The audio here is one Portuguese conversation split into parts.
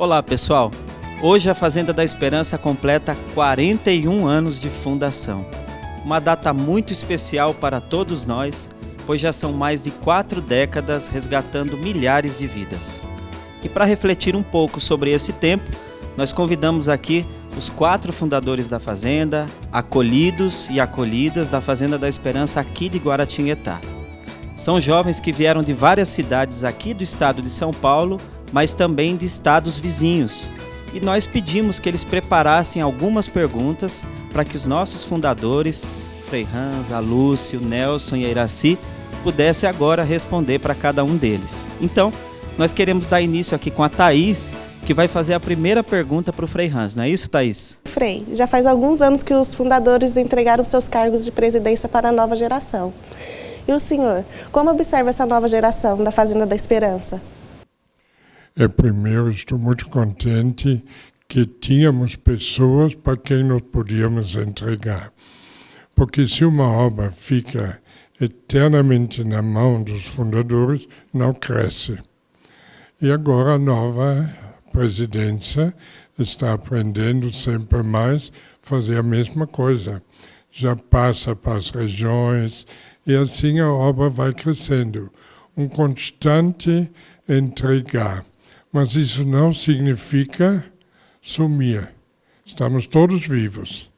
Olá pessoal, hoje a Fazenda da Esperança completa 41 anos de fundação. Uma data muito especial para todos nós, pois já são mais de 4 décadas resgatando milhares de vidas. E para refletir um pouco sobre esse tempo, nós convidamos aqui os 4 fundadores da Fazenda, acolhidos e acolhidas da Fazenda da Esperança aqui de Guaratinguetá. São jovens que vieram de várias cidades aqui do estado de São Paulo, mas também de estados vizinhos. E nós pedimos que eles preparassem algumas perguntas para que os nossos fundadores, Frei Hans, a Lúcia, o Nelson e a Iraci, pudessem agora responder para cada um deles. Então, nós queremos dar início aqui com a Thaís, que vai fazer a primeira pergunta para o Frei Hans, não é isso, Thaís? Frei, já faz alguns anos que os fundadores entregaram seus cargos de presidência para a nova geração. E o senhor, como observa essa nova geração da Fazenda da Esperança? Primeiro, estou muito contente que tínhamos pessoas para quem nós podíamos entregar. Porque se uma obra fica eternamente na mão dos fundadores, não cresce. E agora a nova presidência está aprendendo sempre mais a fazer a mesma coisa. Já passa para as regiões e assim a obra vai crescendo. Um constante entregar. Mas isso não significa sumir. Estamos todos vivos.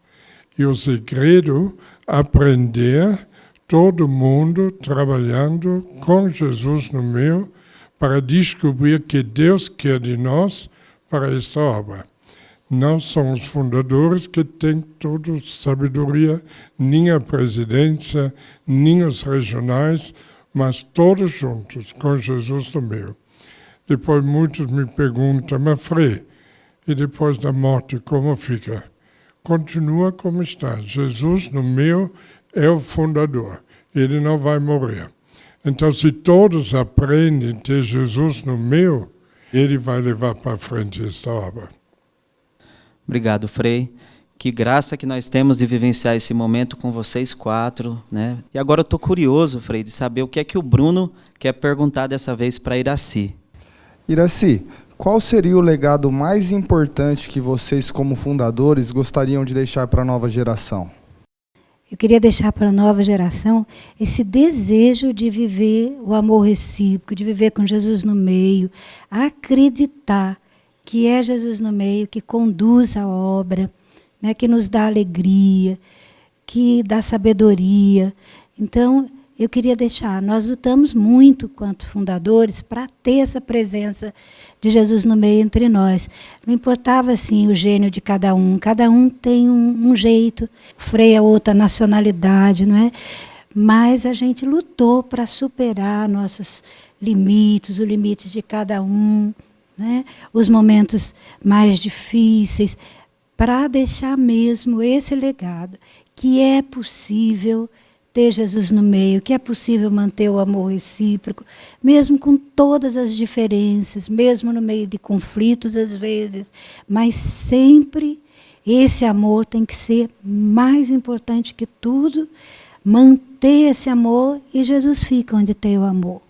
E o segredo é aprender todo mundo trabalhando com Jesus no meio para descobrir o que Deus quer de nós para esta obra. Não são os fundadores que têm toda a sabedoria, nem a presidência, nem os regionais, mas todos juntos, com Jesus no meio. Depois muitos me perguntam, mas Frei, e depois da morte como fica? Continua como está. Jesus no meio é o fundador. Ele não vai morrer. Então, se todos aprendem a ter Jesus no meio, ele vai levar para frente esta obra. Obrigado, Frei. Que graça que nós temos de vivenciar esse momento com vocês 4, né? E agora eu estou curioso, Frei, de saber o que é que o Bruno quer perguntar dessa vez para Iraci. Iraci, qual seria o legado mais importante que vocês, como fundadores, gostariam de deixar para a nova geração? Eu queria deixar para a nova geração esse desejo de viver o amor recíproco, de viver com Jesus no meio, acreditar que é Jesus no meio, que conduz a obra, né, que nos dá alegria, que dá sabedoria. Então, eu queria deixar, nós lutamos muito, quanto fundadores, para ter essa presença de Jesus no meio entre nós. Não importava assim o gênio de cada um tem um jeito, o Frei é outra nacionalidade, não é? Mas a gente lutou para superar nossos limites, os limites de cada um, né? Os momentos mais difíceis, para deixar mesmo esse legado, que é possível ter Jesus no meio, que é possível manter o amor recíproco, mesmo com todas as diferenças, mesmo no meio de conflitos às vezes, mas sempre esse amor tem que ser mais importante que tudo, manter esse amor e Jesus fica onde tem o amor.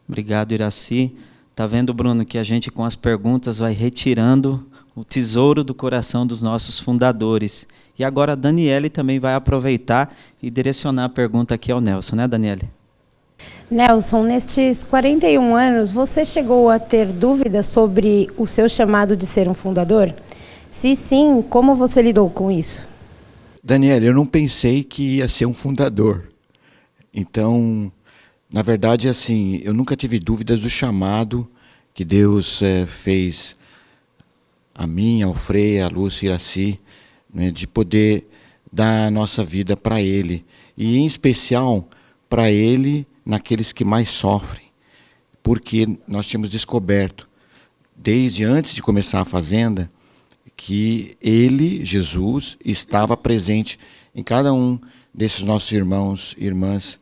Obrigado, Iraci. Tá vendo, Bruno, que a gente com as perguntas vai retirando o tesouro do coração dos nossos fundadores. E agora a Daniele também vai aproveitar e direcionar a pergunta aqui ao Nelson, né, Daniele? Nelson, nestes 41 anos, você chegou a ter dúvidas sobre o seu chamado de ser um fundador? Se sim, como você lidou com isso? Daniele, eu não pensei que ia ser um fundador. Então, na verdade, assim, eu nunca tive dúvidas do chamado que Deus fez a mim, ao Frei, a Lúcia e a Iraci, né, de poder dar a nossa vida para Ele. E, em especial, para Ele, naqueles que mais sofrem. Porque nós tínhamos descoberto, desde antes de começar a Fazenda, que Ele, Jesus, estava presente em cada um desses nossos irmãos e irmãs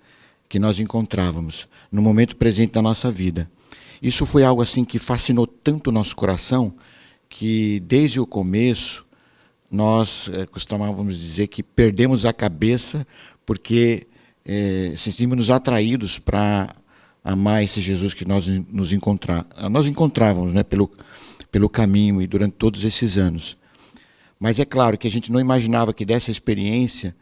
que nós encontrávamos, no momento presente da nossa vida. Isso foi algo assim que fascinou tanto o nosso coração, que desde o começo nós costumávamos dizer que perdemos a cabeça porque sentimos-nos atraídos para amar esse Jesus que nós encontrávamos, né, pelo caminho e durante todos esses anos. Mas é claro que a gente não imaginava que dessa experiência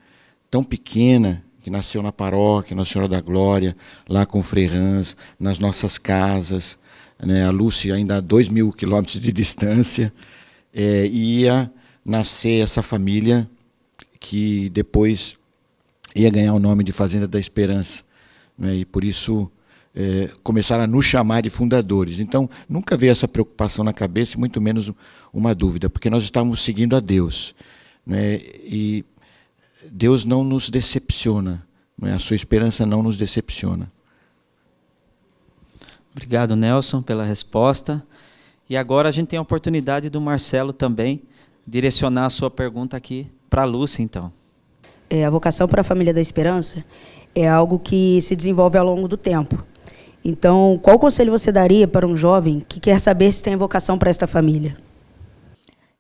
tão pequena, que nasceu na paróquia, Nossa Senhora da Glória, lá com o Frei Hans, nas nossas casas, né, a Lúcia ainda a 2.000 quilômetros de distância, ia nascer essa família que depois ia ganhar o nome de Fazenda da Esperança, né, e por isso começaram a nos chamar de fundadores. Então, nunca veio essa preocupação na cabeça, e muito menos uma dúvida, porque nós estávamos seguindo a Deus, né, e Deus não nos decepciona, né, a sua esperança não nos decepciona. Obrigado, Nelson, pela resposta. E agora a gente tem a oportunidade do Marcelo também direcionar a sua pergunta aqui para a Lúcia, então. A vocação para a Família da Esperança é algo que se desenvolve ao longo do tempo. Então, qual conselho você daria para um jovem que quer saber se tem vocação para esta família?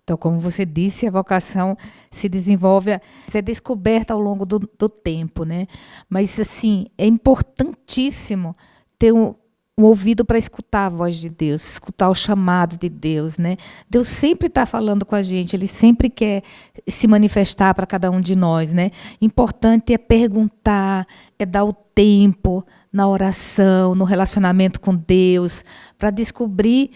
Então, como você disse, a vocação se desenvolve, é descoberta ao longo do tempo, né? Mas, assim, é importantíssimo ter um ouvido para escutar a voz de Deus, escutar o chamado de Deus, né? Deus sempre está falando com a gente, Ele sempre quer se manifestar para cada um de nós, né? Importante é perguntar, é dar o tempo na oração, no relacionamento com Deus, para descobrir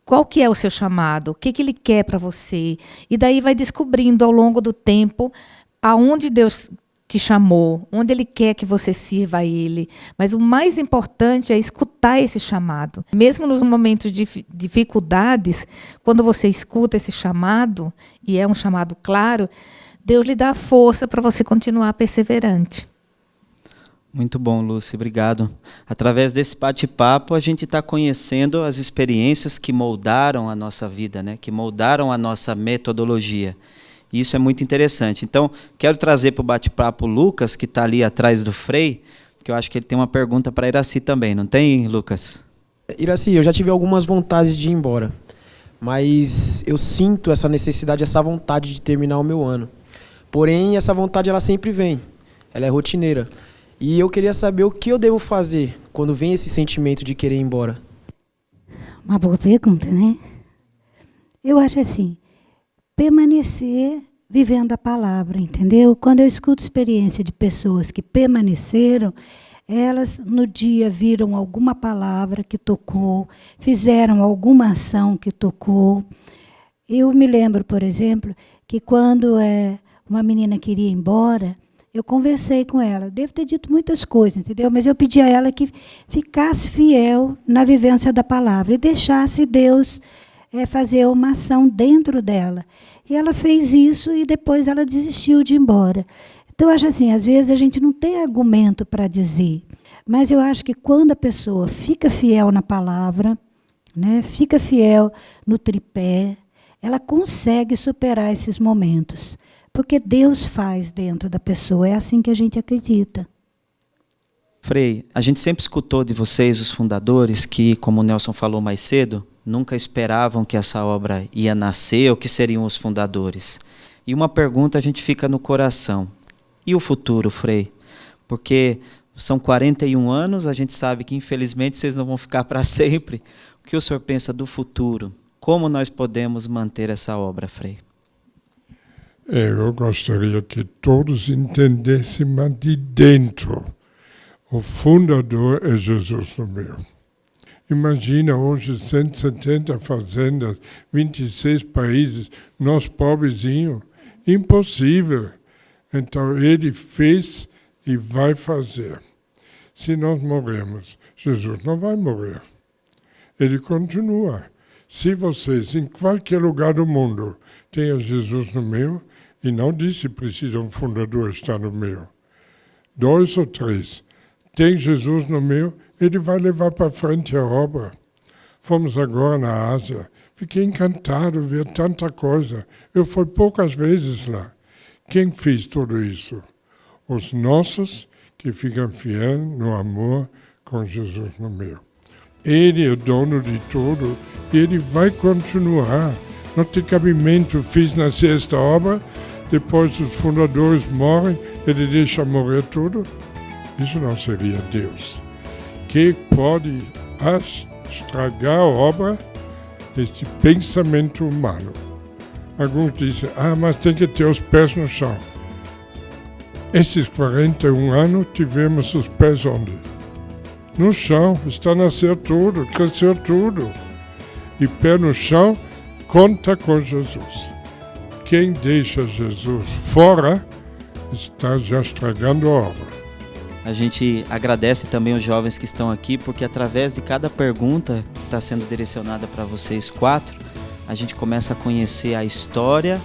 qual que é o seu chamado, o que Ele quer para você. E daí vai descobrindo ao longo do tempo aonde Deus te chamou, onde Ele quer que você sirva a Ele. Mas o mais importante é escutar esse chamado. Mesmo nos momentos de dificuldades, quando você escuta esse chamado, e é um chamado claro, Deus lhe dá força para você continuar perseverante. Muito bom, Lúcia, obrigado. Através desse bate-papo, a gente está conhecendo as experiências que moldaram a nossa vida, né? Que moldaram a nossa metodologia. Isso é muito interessante. Então, quero trazer para o bate-papo o Lucas, que está ali atrás do Frei, porque eu acho que ele tem uma pergunta para Iraci também, não tem, Lucas? Iraci, eu já tive algumas vontades de ir embora, mas eu sinto essa necessidade, essa vontade de terminar o meu ano. Porém, essa vontade ela sempre vem, ela é rotineira. E eu queria saber o que eu devo fazer quando vem esse sentimento de querer ir embora. Uma boa pergunta, né? Eu acho assim, permanecer vivendo a palavra, entendeu? Quando eu escuto experiência de pessoas que permaneceram, elas no dia viram alguma palavra que tocou, fizeram alguma ação que tocou. Eu me lembro, por exemplo, que quando uma menina queria ir embora, eu conversei com ela. Devo ter dito muitas coisas, entendeu? Mas eu pedi a ela que ficasse fiel na vivência da palavra e deixasse Deus fazer uma ação dentro dela. E ela fez isso e depois ela desistiu de ir embora. Então, eu acho assim, às vezes a gente não tem argumento para dizer, mas eu acho que quando a pessoa fica fiel na palavra, né, fica fiel no tripé, ela consegue superar esses momentos. Porque Deus faz dentro da pessoa, é assim que a gente acredita. Frei, a gente sempre escutou de vocês, os fundadores, que, como o Nelson falou mais cedo, nunca esperavam que essa obra ia nascer ou que seriam os fundadores. E uma pergunta a gente fica no coração. E o futuro, Frei? Porque são 41 anos, a gente sabe que infelizmente vocês não vão ficar para sempre. O que o senhor pensa do futuro? Como nós podemos manter essa obra, Frei? Eu gostaria que todos entendessem, mas de dentro. O fundador é Jesus no meio. Imagina hoje 170 fazendas, 26 países, nós pobrezinhos. Impossível. Então ele fez e vai fazer. Se nós morremos, Jesus não vai morrer. Ele continua. Se vocês, em qualquer lugar do mundo, tenham Jesus no meio, e não disse precisa um fundador estar no meio. 2 ou 3. Tem Jesus no meio, ele vai levar para frente a obra. Fomos agora na Ásia. Fiquei encantado de ver tanta coisa. Eu fui poucas vezes lá. Quem fez tudo isso? Os nossos que ficam fiéis no amor com Jesus no meio. Ele é dono de tudo e ele vai continuar. Não tem cabimento, fiz nascer esta obra, depois os fundadores morrem, ele deixa morrer tudo. Isso não seria Deus. que pode estragar a obra desse pensamento humano. Alguns dizem, mas tem que ter os pés no chão. Esses 41 anos tivemos os pés onde? No chão, está nascer tudo, crescer tudo. E pé no chão, conta com Jesus. Quem deixa Jesus fora, está já estragando a obra. A gente agradece também os jovens que estão aqui, porque através de cada pergunta que está sendo direcionada para vocês 4, a gente começa a conhecer a história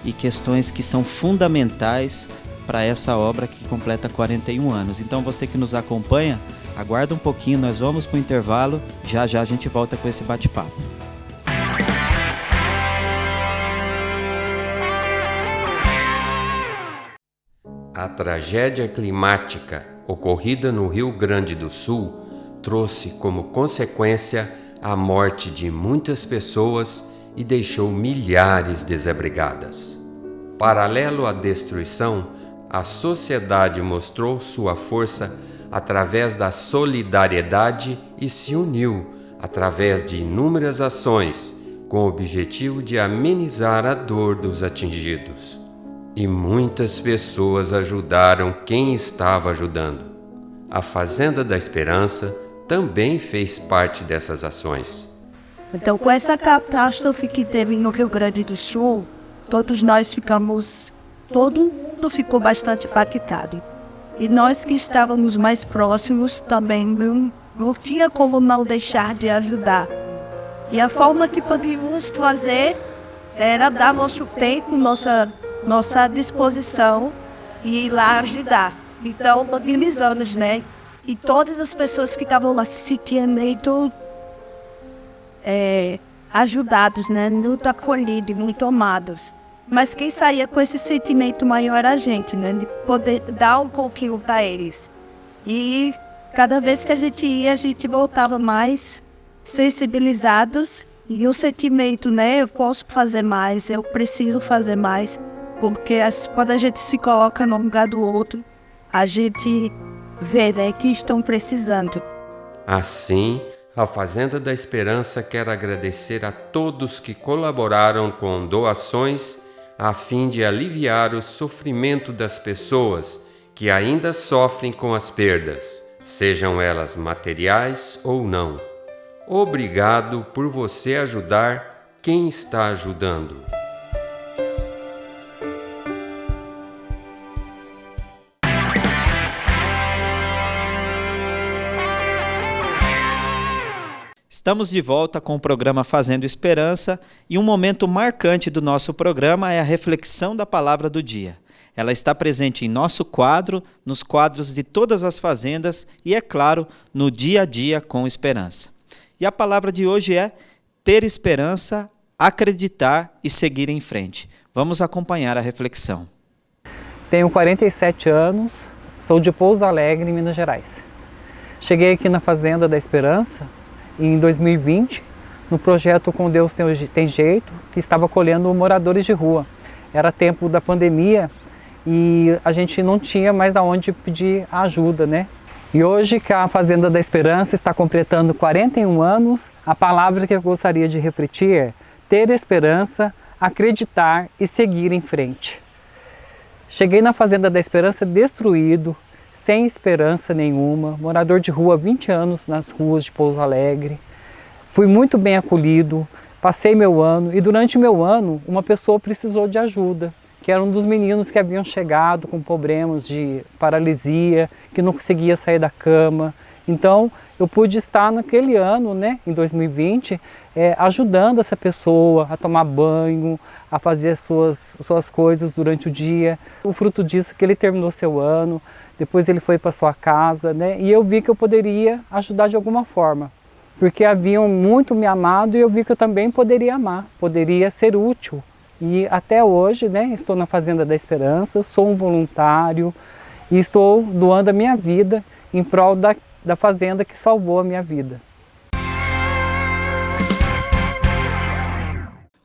e questões que são fundamentais para essa obra que completa 41 anos. Então você que nos acompanha, aguarda um pouquinho, nós vamos para o intervalo, já a gente volta com esse bate-papo. A tragédia climática ocorrida no Rio Grande do Sul trouxe como consequência a morte de muitas pessoas e deixou milhares desabrigadas. Paralelo à destruição, a sociedade mostrou sua força através da solidariedade e se uniu através de inúmeras ações com o objetivo de amenizar a dor dos atingidos. E muitas pessoas ajudaram quem estava ajudando. A Fazenda da Esperança também fez parte dessas ações. Então, com essa catástrofe que teve no Rio Grande do Sul, todo mundo ficou bastante impactado. E nós que estávamos mais próximos também não tinha como não deixar de ajudar. E a forma que podíamos fazer era dar nosso tempo, nossa disposição e ir lá ajudar. Então, mobilizamos, né? E todas as pessoas que estavam lá se sentiam muito ajudados, né? Muito acolhidos, muito amados. Mas quem saía com esse sentimento maior era a gente, né? De poder dar um pouquinho para eles. E cada vez que a gente voltava mais sensibilizados. E o sentimento, né? Eu posso fazer mais, eu preciso fazer mais. Porque quando a gente se coloca no lugar do outro, a gente vê, né, que estão precisando. Assim, a Fazenda da Esperança quer agradecer a todos que colaboraram com doações a fim de aliviar o sofrimento das pessoas que ainda sofrem com as perdas, sejam elas materiais ou não. Obrigado por você ajudar quem está ajudando. Estamos de volta com o programa Fazendo Esperança e um momento marcante do nosso programa é a reflexão da palavra do dia. Ela está presente em nosso quadro, nos quadros de todas as fazendas e, é claro, no dia a dia com esperança. E a palavra de hoje é ter esperança, acreditar e seguir em frente. Vamos acompanhar a reflexão. Tenho 47 anos, sou de Pouso Alegre, Minas Gerais. Cheguei aqui na Fazenda da Esperança em 2020, no projeto Com Deus Tem Jeito, que estava acolhendo moradores de rua. Era tempo da pandemia e a gente não tinha mais aonde pedir ajuda, né? E hoje que a Fazenda da Esperança está completando 41 anos, a palavra que eu gostaria de refletir é ter esperança, acreditar e seguir em frente. Cheguei na Fazenda da Esperança destruído, sem esperança nenhuma, morador de rua há 20 anos nas ruas de Pouso Alegre. Fui muito bem acolhido, passei meu ano e durante meu ano uma pessoa precisou de ajuda, que era um dos meninos que haviam chegado com problemas de paralisia, que não conseguia sair da cama. Então eu pude estar naquele ano, né, em 2020, ajudando essa pessoa a tomar banho, a fazer suas coisas durante o dia. O fruto disso é que ele terminou seu ano, depois ele foi para sua casa, né, e eu vi que eu poderia ajudar de alguma forma, porque haviam muito me amado e eu vi que eu também poderia amar, poderia ser útil. E até hoje, né, estou na Fazenda da Esperança, sou um voluntário e estou doando a minha vida em prol da fazenda que salvou a minha vida.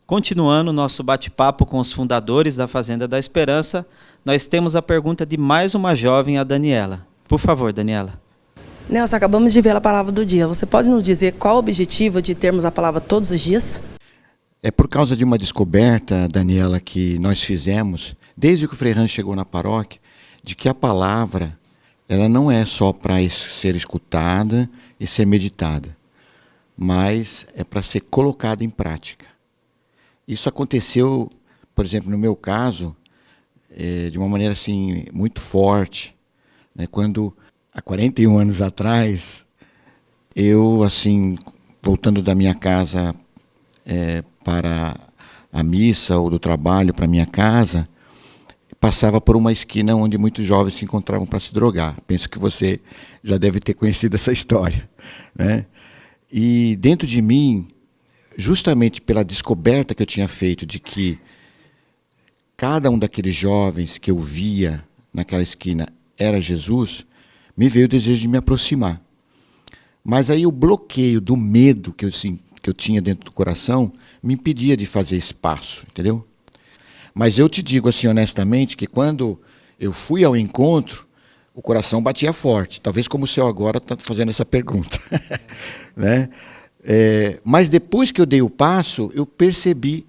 Continuando nosso bate-papo com os fundadores da Fazenda da Esperança, nós temos a pergunta de mais uma jovem, a Daniela. Por favor, Daniela. Nelson, acabamos de ver a palavra do dia. Você pode nos dizer qual o objetivo de termos a palavra todos os dias? É por causa de uma descoberta, Daniela, que nós fizemos, desde que o Frei Hans chegou na paróquia, de que a palavra ela não é só para ser escutada e ser meditada, mas é para ser colocada em prática. Isso aconteceu, por exemplo, no meu caso, de uma maneira assim, muito forte, né? Quando, há 41 anos atrás, eu, assim, voltando da minha casa para a missa ou do trabalho para a minha casa, passava por uma esquina onde muitos jovens se encontravam para se drogar. Penso que você já deve ter conhecido essa história, né? E dentro de mim, justamente pela descoberta que eu tinha feito de que cada um daqueles jovens que eu via naquela esquina era Jesus, me veio o desejo de me aproximar. Mas aí o bloqueio do medo que eu tinha dentro do coração me impedia de fazer esse passo, entendeu? Mas eu te digo assim honestamente que quando eu fui ao encontro, o coração batia forte. Talvez como o seu agora está fazendo essa pergunta. Né? Mas depois que eu dei o passo, eu percebi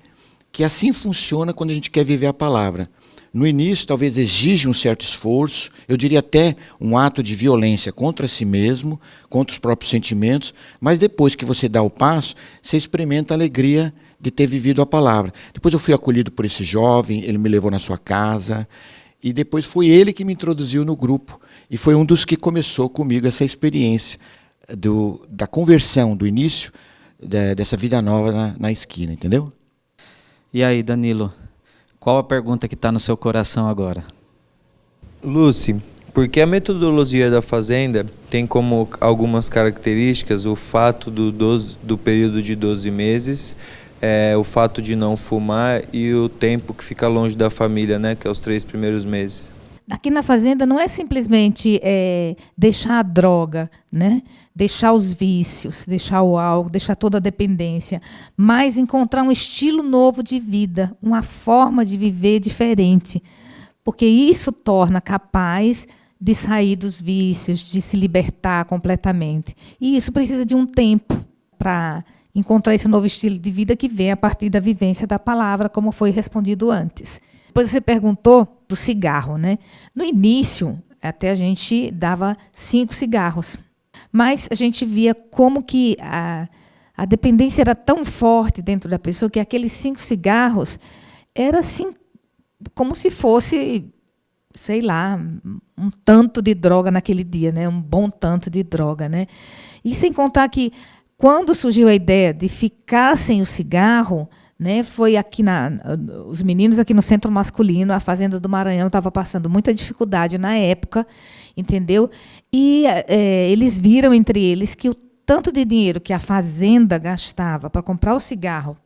que assim funciona quando a gente quer viver a palavra. No início, talvez exige um certo esforço, eu diria até um ato de violência contra si mesmo, contra os próprios sentimentos, mas depois que você dá o passo, você experimenta a alegria de ter vivido a palavra. Depois eu fui acolhido por esse jovem, ele me levou na sua casa, e depois foi ele que me introduziu no grupo, e foi um dos que começou comigo essa experiência da conversão, do início dessa vida nova na esquina, entendeu? E aí, Danilo? Qual a pergunta que está no seu coração agora? Lúcia, porque a metodologia da Fazenda tem como algumas características o fato do período de 12 meses, o fato de não fumar e o tempo que fica longe da família, né, que é os 3 primeiros meses. Aqui na Fazenda não é simplesmente deixar a droga, né? Deixar os vícios, deixar o álcool, deixar toda a dependência, mas encontrar um estilo novo de vida, uma forma de viver diferente, porque isso torna capaz de sair dos vícios, de se libertar completamente. E isso precisa de um tempo para encontrar esse novo estilo de vida que vem a partir da vivência da palavra, como foi respondido antes. Depois você perguntou do cigarro, né? No início, até a gente dava 5 cigarros. Mas a gente via como que a dependência era tão forte dentro da pessoa que aqueles 5 cigarros era assim, como se fosse, sei lá, um tanto de droga naquele dia, né? Um bom tanto de droga, né? E sem contar que, quando surgiu a ideia de ficar sem o cigarro, né, foi aqui os meninos aqui no Centro Masculino, a Fazenda do Maranhão estava passando muita dificuldade na época, entendeu? E eles viram entre eles que o tanto de dinheiro que a Fazenda gastava para comprar o cigarro,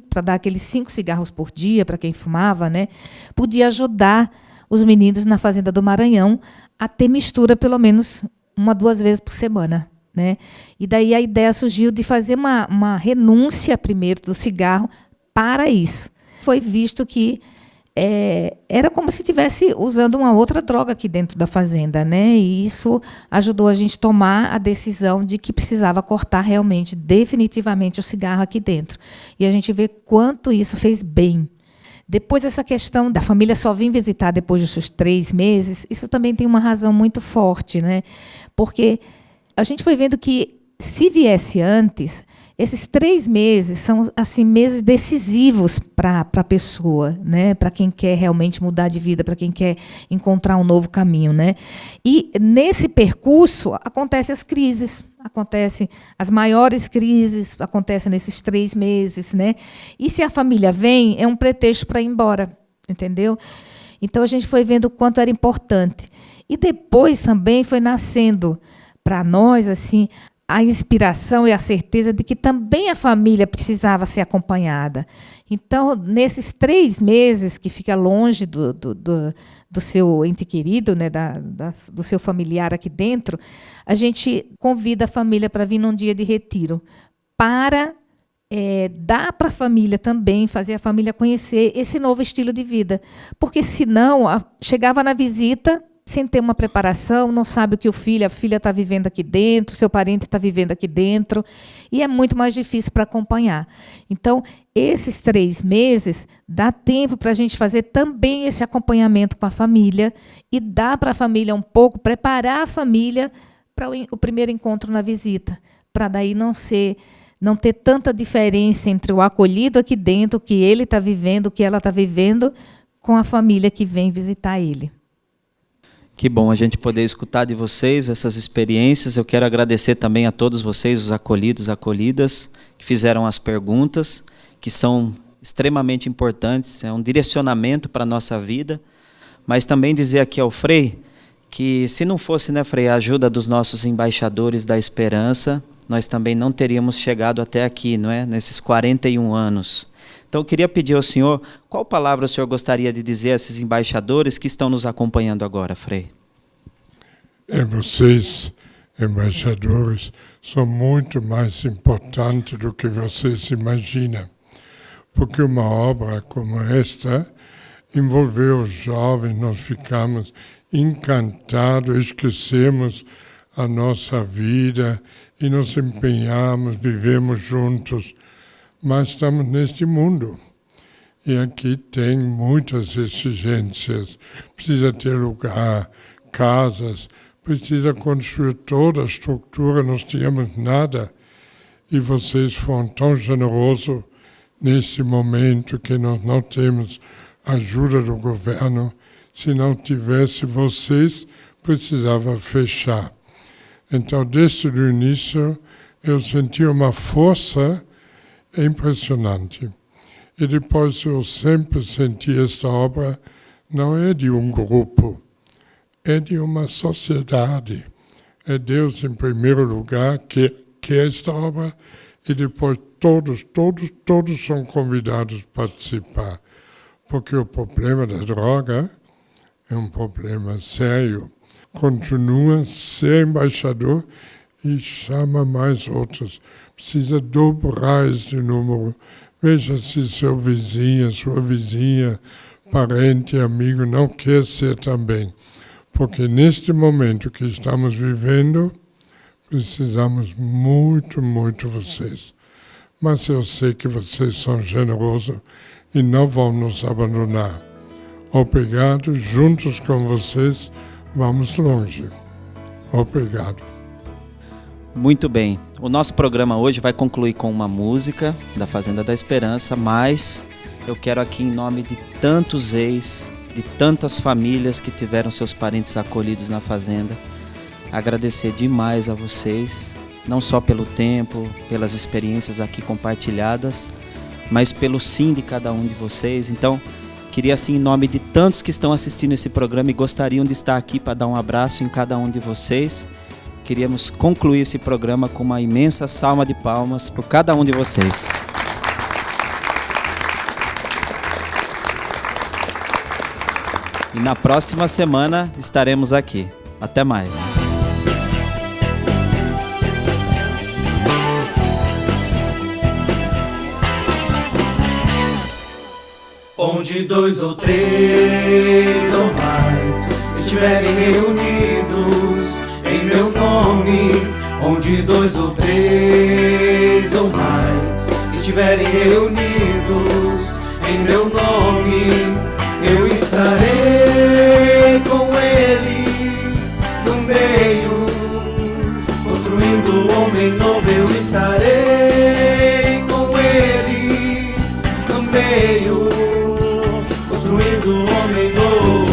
para dar aqueles 5 cigarros por dia para quem fumava, né, podia ajudar os meninos na Fazenda do Maranhão a ter mistura pelo menos 1 a 2 vezes por semana. Né? E daí a ideia surgiu de fazer uma renúncia primeiro do cigarro para isso. Foi visto que era como se estivesse usando uma outra droga aqui dentro da fazenda, né? E isso ajudou a gente a tomar a decisão de que precisava cortar realmente, definitivamente, o cigarro aqui dentro. E a gente vê quanto isso fez bem. Depois, essa questão da família só vir visitar depois dos seus 3 meses, isso também tem uma razão muito forte, né? Porque a gente foi vendo que, se viesse antes, esses 3 meses são assim, meses decisivos para a pessoa, né? Para quem quer realmente mudar de vida, para quem quer encontrar um novo caminho, né? E, nesse percurso, acontecem as crises, acontecem as maiores crises, acontecem nesses 3 meses, né? E, se a família vem, é um pretexto para ir embora, entendeu? Então, a gente foi vendo o quanto era importante. E, depois, também, foi nascendo para nós, assim, a inspiração e a certeza de que também a família precisava ser acompanhada. Então, nesses 3 meses que fica longe do seu ente querido, né, do seu familiar aqui dentro, a gente convida a família para vir num dia de retiro, para dar para a família também, fazer a família conhecer esse novo estilo de vida. Porque, senão, chegava na visita, sem ter uma preparação, não sabe o que a filha está vivendo aqui dentro, seu parente está vivendo aqui dentro, e é muito mais difícil para acompanhar. Então, esses 3 meses, dá tempo para a gente fazer também esse acompanhamento com a família, e dá para a família um pouco, preparar a família para o primeiro encontro na visita, para daí não ter tanta diferença entre o acolhido aqui dentro, o que ele está vivendo, o que ela está vivendo, com a família que vem visitar ele. Que bom a gente poder escutar de vocês essas experiências. Eu quero agradecer também a todos vocês, os acolhidos, acolhidas, que fizeram as perguntas, que são extremamente importantes, é um direcionamento para a nossa vida. Mas também dizer aqui ao Frei, que se não fosse, né, Frei, a ajuda dos nossos embaixadores da esperança, nós também não teríamos chegado até aqui, não é? Nesses 41 anos. Então, eu queria pedir ao senhor, qual palavra o senhor gostaria de dizer a esses embaixadores que estão nos acompanhando agora, Frei? Vocês, embaixadores, são muito mais importantes do que vocês imaginam. Porque uma obra como esta envolveu os jovens, nós ficamos encantados, esquecemos a nossa vida e nos empenhamos, vivemos juntos. Mas estamos neste mundo e aqui tem muitas exigências. Precisa ter lugar, casas, precisa construir toda a estrutura, nós tínhamos nada. E vocês foram tão generosos nesse momento que nós não temos ajuda do governo. Se não tivesse vocês, precisava fechar. Então, desde o início, eu senti uma força impressionante. E depois eu sempre senti esta obra não é de um grupo, é de uma sociedade. É Deus em primeiro lugar que é esta obra e depois todos são convidados a participar. Porque o problema da droga é um problema sério. Continua ser embaixador e chama mais outros. Precisa dobrar esse número. Veja se seu vizinho, sua vizinha, parente, amigo não quer ser também. Porque neste momento que estamos vivendo, precisamos muito, muito vocês. Mas eu sei que vocês são generosos e não vão nos abandonar. Obrigado, juntos com vocês, vamos longe. Obrigado. Muito bem. O nosso programa hoje vai concluir com uma música da Fazenda da Esperança, mas eu quero aqui, em nome de tantos ex, de tantas famílias que tiveram seus parentes acolhidos na Fazenda, agradecer demais a vocês, não só pelo tempo, pelas experiências aqui compartilhadas, mas pelo sim de cada um de vocês. Então, queria assim, em nome de tantos que estão assistindo esse programa e gostariam de estar aqui para dar um abraço em cada um de vocês, queríamos concluir esse programa com uma imensa salva de palmas por cada um de vocês. E na próxima semana estaremos aqui. Até mais. Onde 2 ou 3 ou mais estiverem reunidos em meu nome, onde 2 ou 3 ou mais estiverem reunidos em meu nome, eu estarei com eles no meio, construindo um homem novo. Eu estarei com eles no meio, construindo um homem novo.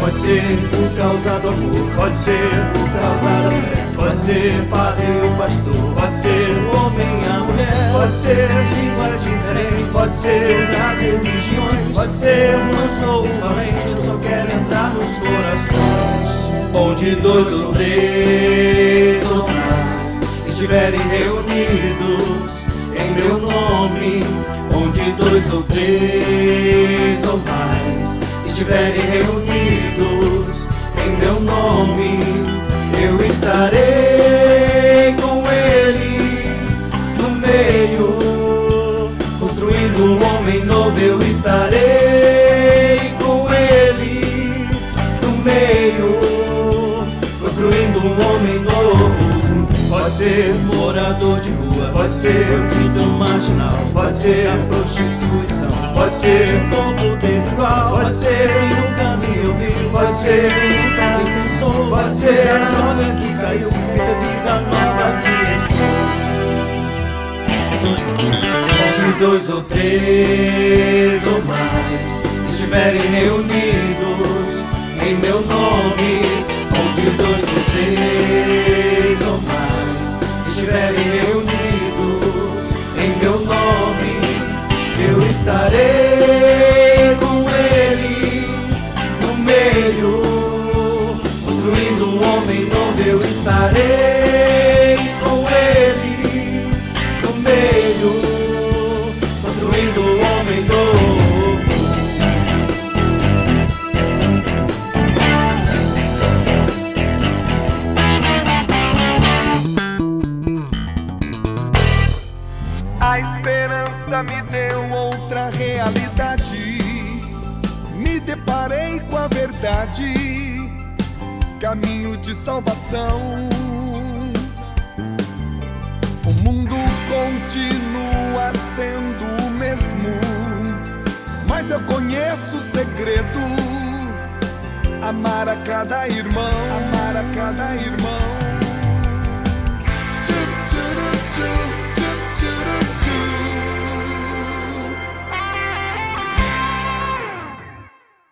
Pode ser por causa do amor, pode ser por causa da fé, pode ser padre ou pastor, pode ser o homem e a mulher, pode ser línguas diferentes, pode ser outras religiões, pode ser um manso ou um valente. Eu só quero entrar nos corações. Onde 2 ou 3 ou mais estiverem reunidos em meu nome, onde 2 ou 3 ou mais estiverem reunidos em meu nome, eu estarei com eles no meio, construindo um homem novo. Eu estarei com eles no meio, ser morador de rua, pode ser bandido marginal, pode ser a prostituição, pode ser de corpo desigual, pode ser quem nunca me ouviu, pode ser quem não sabe quem sou, pode ser a droga que caiu, muita vida nova que estou. Onde dois ou três ou mais estiverem reunidos em meu nome, onde dois ou três ou mais estiverem reunidos em meu nome, eu estarei com eles no meio, construindo um homem novo, eu estarei com eles no meio, construindo um homem novo. A esperança me deu outra realidade. Me deparei com a verdade, caminho de salvação. O mundo continua sendo o mesmo, mas eu conheço o segredo: amar a cada irmão, amar a cada irmão. Tchu, tchu, tchu.